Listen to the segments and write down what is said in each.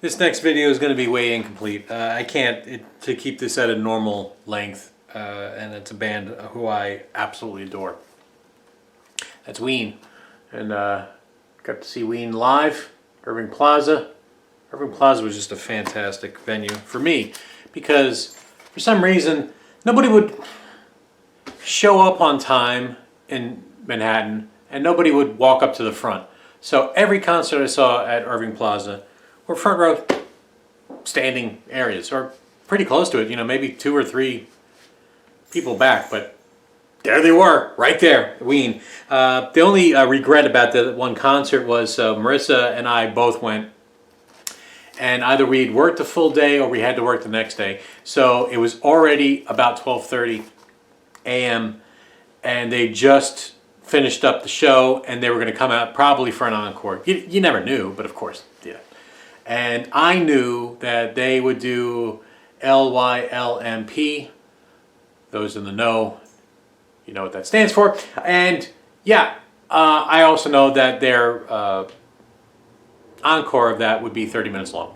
This next video is going to be way incomplete. I can't to keep this at a normal length, and it's a band who I absolutely adore. That's Ween, and got to see Ween live, Irving Plaza. Irving Plaza was just a fantastic venue for me because for some reason nobody would show up on time in Manhattan and nobody would walk up to the front. So every concert I saw at Irving Plaza were front row standing areas, or pretty close to it, you know, maybe 2 or 3 people back, but there they were, right there, Ween. The only regret about that one concert was Marissa and I both went, and either we'd worked a full day or we had to work the next day. So it was already about 12:30 a.m. and they just finished up the show and they were going to come out probably for an encore. You never knew, but of course, yeah. And I knew that they would do LYLMP. Those in the know, you know what that stands for. And yeah, I also know that their encore of that would be 30 minutes long.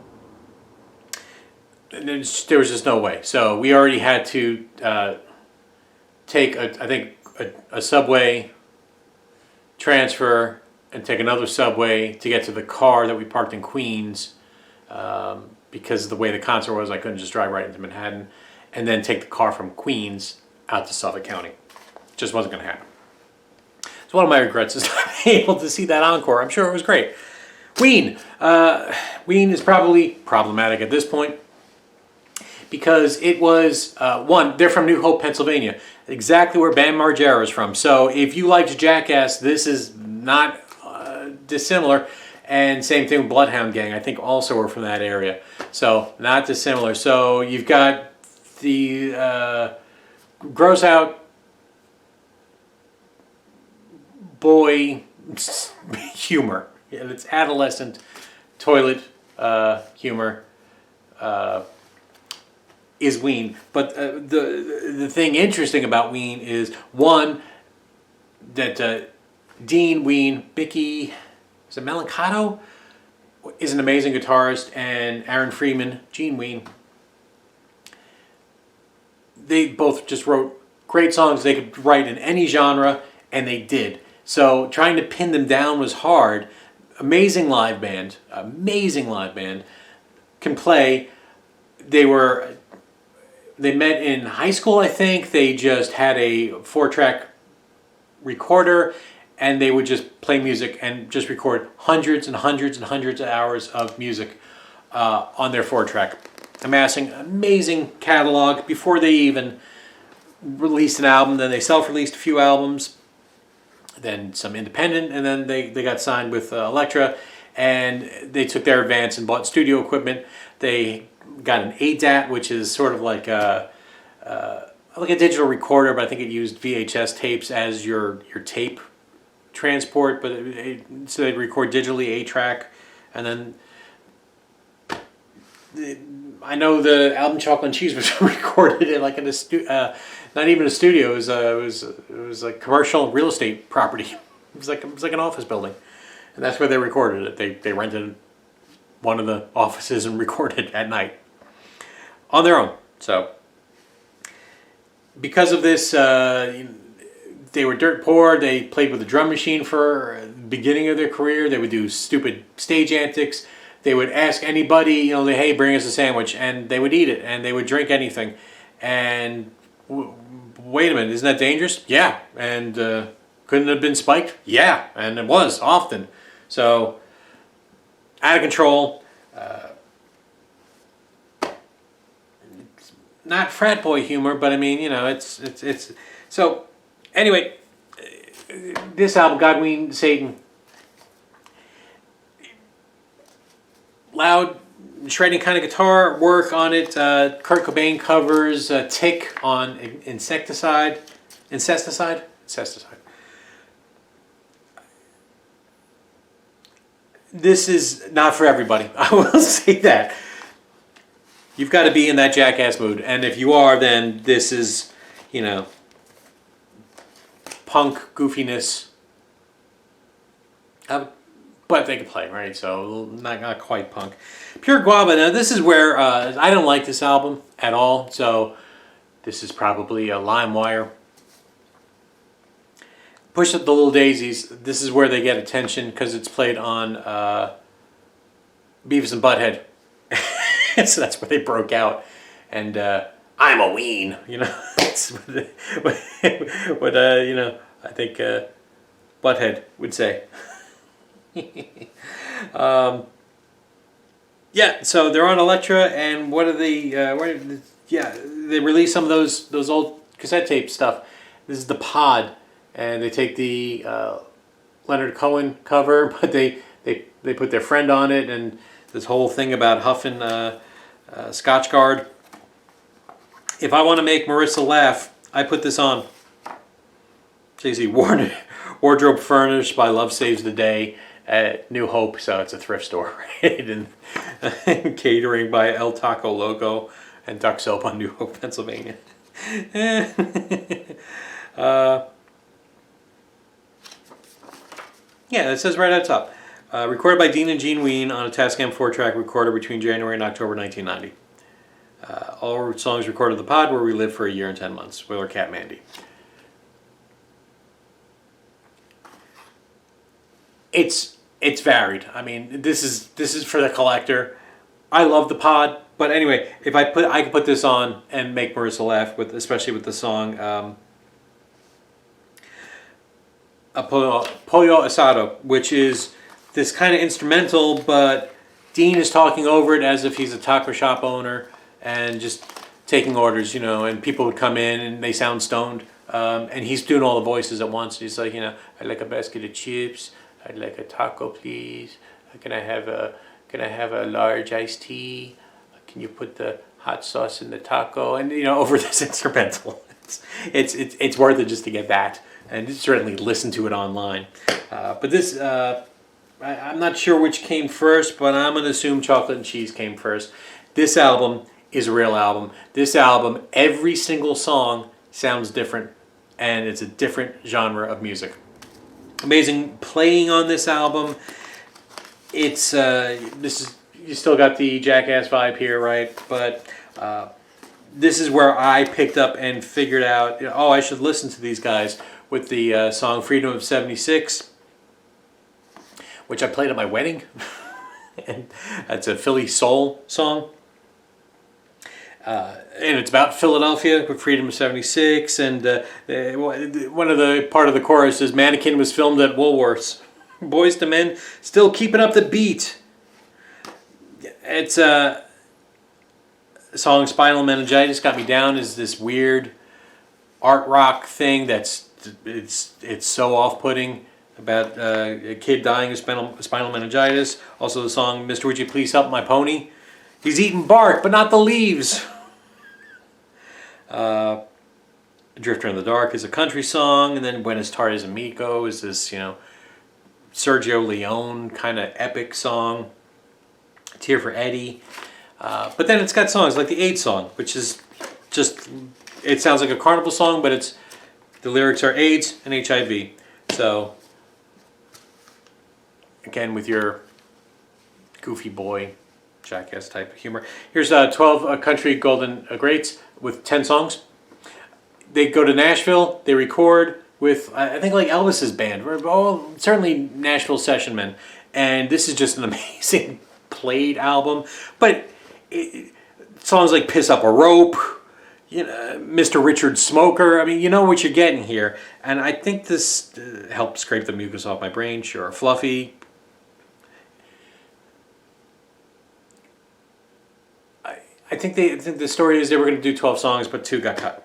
And there was just no way. So we already had to take, a subway transfer and take another subway to get to the car that we parked in Queens. Because of the way the concert was, I couldn't just drive right into Manhattan, and then take the car from Queens out to Suffolk County. It just wasn't going to happen. So one of my regrets is not being able to see that encore. I'm sure it was great. Ween. Ween is probably problematic at this point because it was, one, they're from New Hope, Pennsylvania, exactly where Bam Margera is from. So if you liked Jackass, this is not dissimilar. And same thing with Bloodhound Gang. I think also we're from that area. So not dissimilar. So you've got the gross out boy humor. And it's adolescent toilet humor is Ween. But the thing interesting about Ween is, one, that Dean Ween, Mickey... So Melancato is an amazing guitarist, and Aaron Freeman, Gene Ween, they both just wrote great songs. They could write in any genre, and they did. So trying to pin them down was hard. Amazing live band, can play. They met in high school, I think. They just had a 4-track recorder, and they would just play music and just record hundreds and hundreds and hundreds of hours of music on their 4-track, amassing an amazing catalog before they even released an album. Then they self-released a few albums, then some independent, and then they got signed with Elektra, and they took their advance and bought studio equipment. They got an ADAT, which is sort of like a digital recorder, but I think it used VHS tapes as your tape transport, but so they'd record digitally 8-track, and then I know the album Chocolate and Cheese was recorded in like in a not even a studio. It was like commercial real estate property. It was like an office building, and that's where they recorded it. They rented one of the offices and recorded at night on their own. So because of this. They were dirt poor. They played with a drum machine for the beginning of their career. They would do stupid stage antics. They would ask anybody, you know, hey, bring us a sandwich, and they would eat it, and they would drink anything. And wait a minute, isn't that dangerous? Yeah. And couldn't it have been spiked? Yeah, and it was often. So out of control. Not frat boy humor, but I mean, you know, it's so. Anyway, this album, God, Ween, Satan, loud, shredding kind of guitar work on it. Kurt Cobain covers Tick on Incesticide. This is not for everybody. I will say that. You've got to be in that Jackass mood, and if you are, then this is, you know, punk goofiness. but they can play, right? So not quite punk. Pure Guava. Now this is where I don't like this album at all. So this is probably a LimeWire. Push Up the Little Daisies. This is where they get attention because it's played on Beavis and Butthead. So that's where they broke out. And I'm a Ween, you know. That's what you know, I think Butthead would say. Yeah, so they're on Elektra, and what are they? They release some of those old cassette tape stuff. This is the Pod, and they take the Leonard Cohen cover, but they put their friend on it, and this whole thing about huffing Scotch Guard. If I want to make Marissa laugh, I put this on. So you see, wardrobe furnished by Love Saves the Day at New Hope, so it's a thrift store, right? And catering by El Taco Loco and Duck Soap on New Hope, Pennsylvania. Yeah, it says right at the top. Recorded by Dean and Gene Ween on a Tascam 4-track recorder between January and October 1990. All songs recorded at the Pod where we lived for a year and 10 months. Willer Cat Mandy. It's varied. I mean, this is for the collector. I love the Pod, but anyway, if I could put this on and make Marissa laugh especially with the song Pollo Asado, which is this kind of instrumental, but Dean is talking over it as if he's a taco shop owner and just taking orders, you know, and people would come in and they sound stoned, and he's doing all the voices at once. He's like, you know, I'd like a basket of chips. I'd like a taco, please. Can I have a large iced tea? Can you put the hot sauce in the taco? And you know, over this instrumental, it's worth it just to get that, and certainly listen to it online. But this, I'm not sure which came first, but I'm gonna assume Chocolate and Cheese came first. This album is a real album. This album, every single song sounds different, and it's a different genre of music. Amazing playing on this album. It's you still got the Jackass vibe here, right? But this is where I picked up and figured out, you know, oh, I should listen to these guys with the song Freedom of 76, which I played at my wedding. And that's a Philly soul song. And it's about Philadelphia with Freedom of 76, and one of the part of the chorus is Mannequin was filmed at Woolworths. Boys to Men still keeping up the beat. It's a song Spinal Meningitis Got Me Down is this weird art rock thing that's it's so off-putting about a kid dying of spinal meningitis. Also the song Mr. Would You Please Help My Pony? He's eating bark but not the leaves. Drifter in the Dark is a country song, and then Buenas Tardes Amigo is this, you know, Sergio Leone kind of epic song. Tear for Eddie. But then it's got songs like the AIDS song, which is just, it sounds like a carnival song, but the lyrics are AIDS and HIV. So, again, with your goofy boy, Jackass type of humor. Here's 12 country golden greats with 10 songs. They go to Nashville, they record with, I think, like Elvis's band, certainly Nashville Session Men. And this is just an amazing played album. But songs like Piss Up a Rope, you know, Mr. Richard Smoker, I mean, you know what you're getting here. And I think this helped scrape the mucus off my brain. Sure, Fluffy. I think the story is they were going to do 12 songs, but 2 got cut.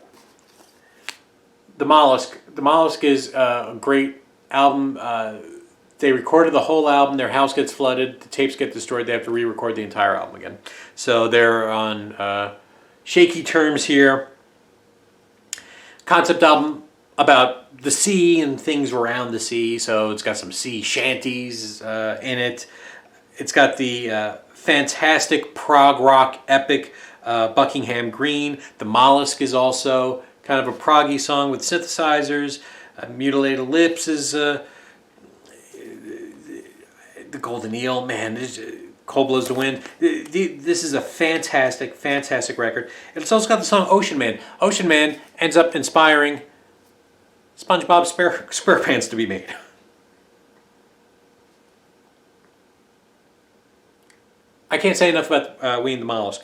The Mollusk is a great album. They recorded the whole album. Their house gets flooded. The tapes get destroyed. They have to re-record the entire album again. So they're on shaky terms here. Concept album about the sea and things around the sea. So it's got some sea shanties in it. It's got the fantastic prog rock epic Buckingham Green. The Mollusk is also kind of a proggy song with synthesizers. Mutilated Lips is the Golden Eel, man, Cold Blows the Wind. This is a fantastic, fantastic record. It's also got the song Ocean Man. Ocean Man ends up inspiring SpongeBob SquarePants to be made. I can't say enough about Ween the Mollusk.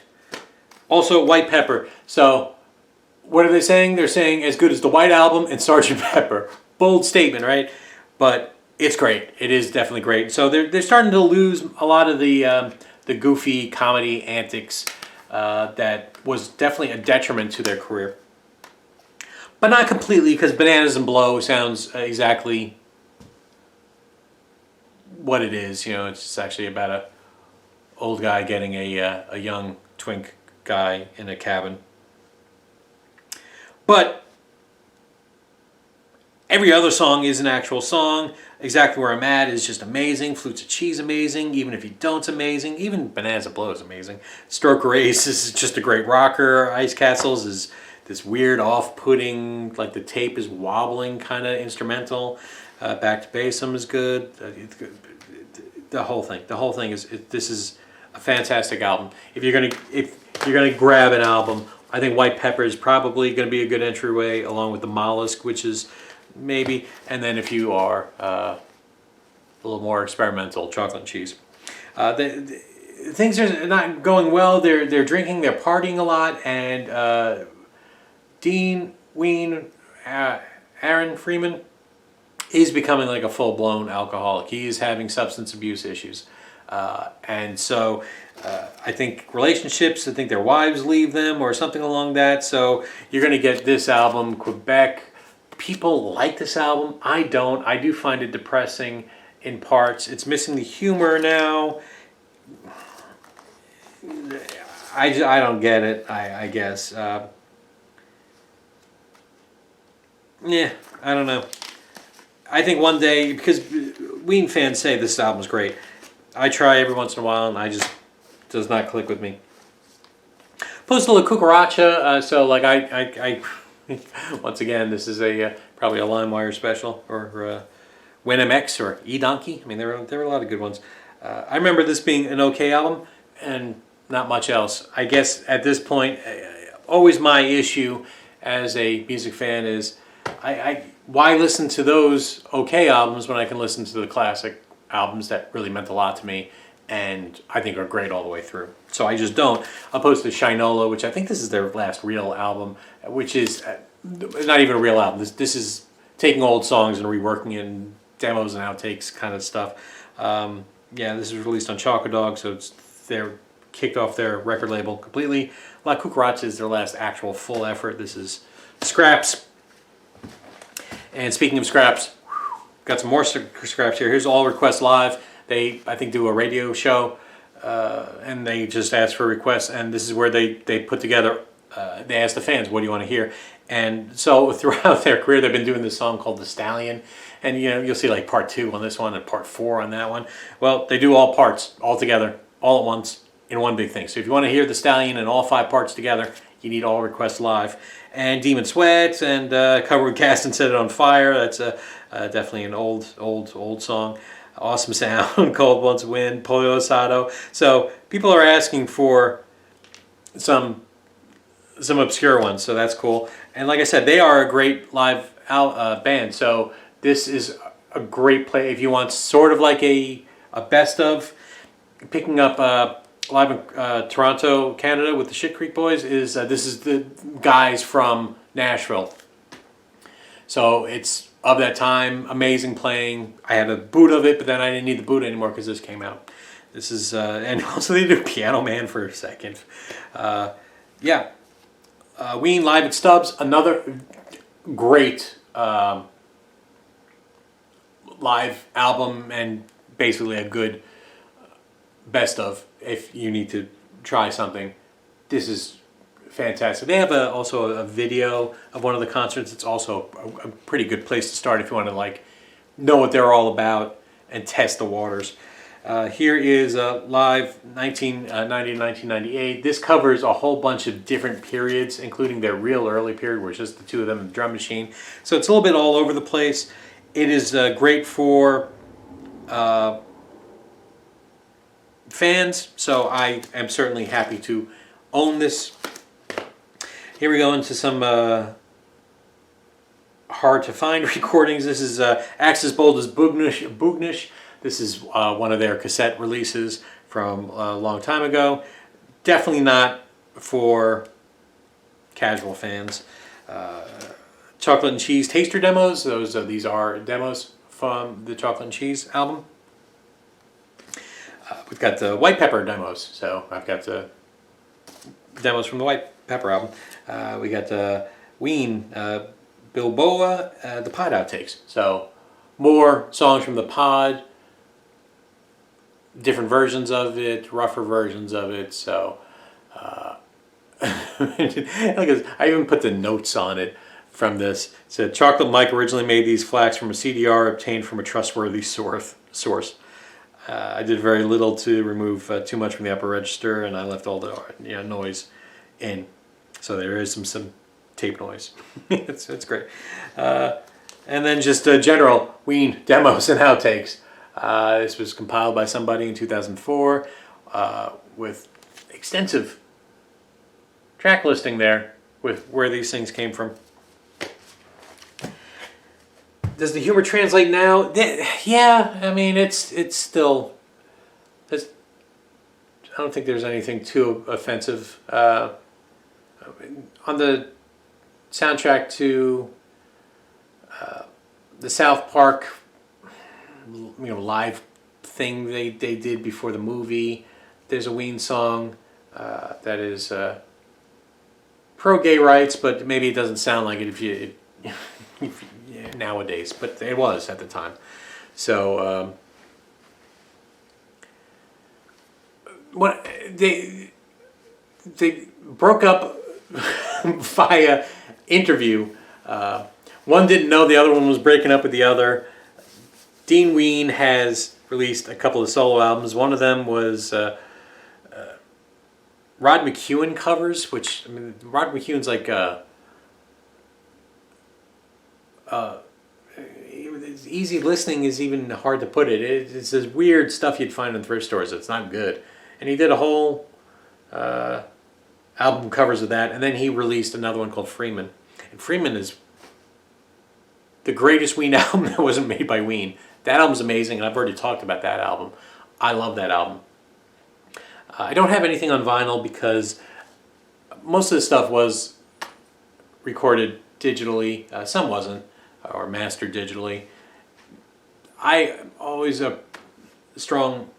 Also, White Pepper. So, what are they saying? They're saying as good as the White Album and Sgt. Pepper. Bold statement, right? But it's great. It is definitely great. So they're starting to lose a lot of the goofy comedy antics that was definitely a detriment to their career. But not completely, because Bananas and Blow sounds exactly what it is. You know, it's just actually about a old guy getting a young twink guy in a cabin. But every other song is an actual song. Exactly Where I'm At is just amazing. Flutes of Cheese amazing. Even If You Don't's amazing. Even Bananas and Blow is amazing. Stroke Race is just a great rocker. Ice Castles is this weird off-putting, like the tape is wobbling kind of instrumental. Back to Bassum is good. The whole thing is. This is a fantastic album. If you're gonna grab an album, I think White Pepper is probably going to be a good entryway, along with the Mollusk, which is maybe. And then if you are a little more experimental, Chocolate and Cheese. Things are not going well. They're drinking, they're partying a lot, and Dean Ween, Aaron Freeman, is becoming like a full-blown alcoholic. He is having substance abuse issues. And so I think relationships, I think their wives leave them or something along that. So you're going to get this album, Quebec. People like this album. I don't. I do find it depressing in parts. It's missing the humor now. I don't get it, I guess. Yeah, I don't know. I think one day, because Ween fans say this album's great, I try every once in a while, and does not click with me. Postal La Cucaracha, so like I once again, this is probably a LimeWire special, or WinMX, or eDonkey. I mean, there were a lot of good ones. I remember this being an okay album, and not much else. I guess at this point, always my issue as a music fan is, why listen to those okay albums when I can listen to the classic albums that really meant a lot to me and I think are great all the way through. So I just don't. Opposed to Shinola, which I think this is their last real album, which is not even a real album. This is taking old songs and reworking it in demos and outtakes kind of stuff. Yeah, this was released on Choco Dog, so they're kicked off their record label completely. La Cucaracha is their last actual full effort. This is Scraps. And speaking of Scraps, got some more Scraps here. Here's All Requests Live. They, I think, do a radio show, and they just ask for requests, and this is where they put together, they ask the fans, what do you want to hear? And so throughout their career, they've been doing this song called The Stallion, and you know, you'll see like part 2 on this one and part 4 on that one. Well, they do all parts, all together, all at once, in one big thing. So if you want to hear The Stallion in all 5 parts together, you need All Requests Live. And Demon Sweat, and Covered with Gas and Set It on Fire. That's definitely an old song. Awesome Sound, Cold Once Wind, Pollo Asado. So people are asking for some obscure ones, so that's cool. And like I said, they are a great live band. So this is a great play if you want sort of like a best of. Picking up live in Toronto, Canada with the Shit Creek Boys is this is the guys from Nashville. So it's of that time, amazing playing. I had a boot of it, but then I didn't need the boot anymore because this came out. This is, and also they did Piano Man for a second. Yeah. Ween live at Stubbs, another great live album, and basically a good best of if you need to try something. This is fantastic. They have also a video of one of the concerts. It's also a pretty good place to start if you want to like know what they're all about and test the waters. Here is live 1990 to 1998. This covers a whole bunch of different periods, including their real early period where it's just the two of them and the drum machine. So it's a little bit all over the place. It is great for fans, so I am certainly happy to own this. Here we go into some hard to find recordings. This is Axe as Bold as Boognish. This is one of their cassette releases from a long time ago. Definitely not for casual fans. Chocolate and Cheese Taster Demos. These are demos from the Chocolate and Cheese album. We've got the White Pepper demos. So I've got the demos from the White Pepper album. We got the Ween Bilboa, the Pod outtakes. So more songs from the Pod, different versions of it, rougher versions of it. So I even put the notes on it from this. It said, Chocolate Mike originally made these flax from a CDR obtained from a trustworthy source. I did very little to remove too much from the upper register, and I left all the noise in. So there is some tape noise. it's great. And then just general Ween demos and outtakes. This was compiled by somebody in 2004 with extensive track listing there with where these things came from. Does the humor translate now? Yeah, I mean it's still. I don't think there's anything too offensive. On the soundtrack to the South Park, live thing they did before the movie, there's a Ween song that is pro gay rights, but maybe it doesn't sound like it if you nowadays, but it was at the time. So what they broke up via interview. One didn't know the other one was breaking up with the other. Dean Ween has released a couple of solo albums. One of them was Rod McEwen covers, which, I mean, Rod McEwen's like easy listening is even hard to put it. It's this weird stuff you'd find in thrift stores. It's not good. And he did a whole album covers of that, and then he released another one called Freeman. And Freeman is the greatest Ween album that wasn't made by Ween. That album's amazing, and I've already talked about that album. I love that album. I don't have anything on vinyl because most of the stuff was recorded digitally. Some wasn't, or mastered digitally. I'm always a strong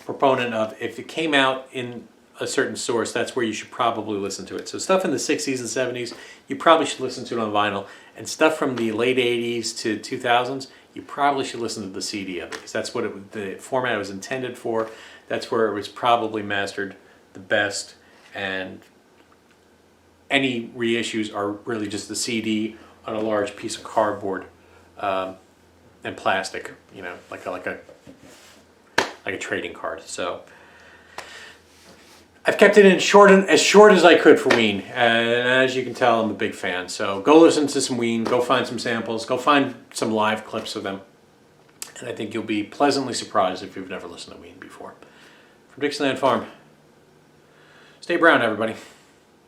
proponent of, if it came out in a certain source, that's where you should probably listen to it. So stuff in the 60s and 70s, you probably should listen to it on vinyl. And stuff from the late 80s to 2000s, you probably should listen to the CD of it, because that's what the format it was intended for. That's where it was probably mastered the best. And any reissues are really just the CD on a large piece of cardboard and plastic, like a trading card. So I've kept it in as short as I could for Ween, and as you can tell, I'm a big fan. So go listen to some Ween, go find some samples, go find some live clips of them, and I think you'll be pleasantly surprised if you've never listened to Ween before. From Dixieland Farm, stay brown, everybody.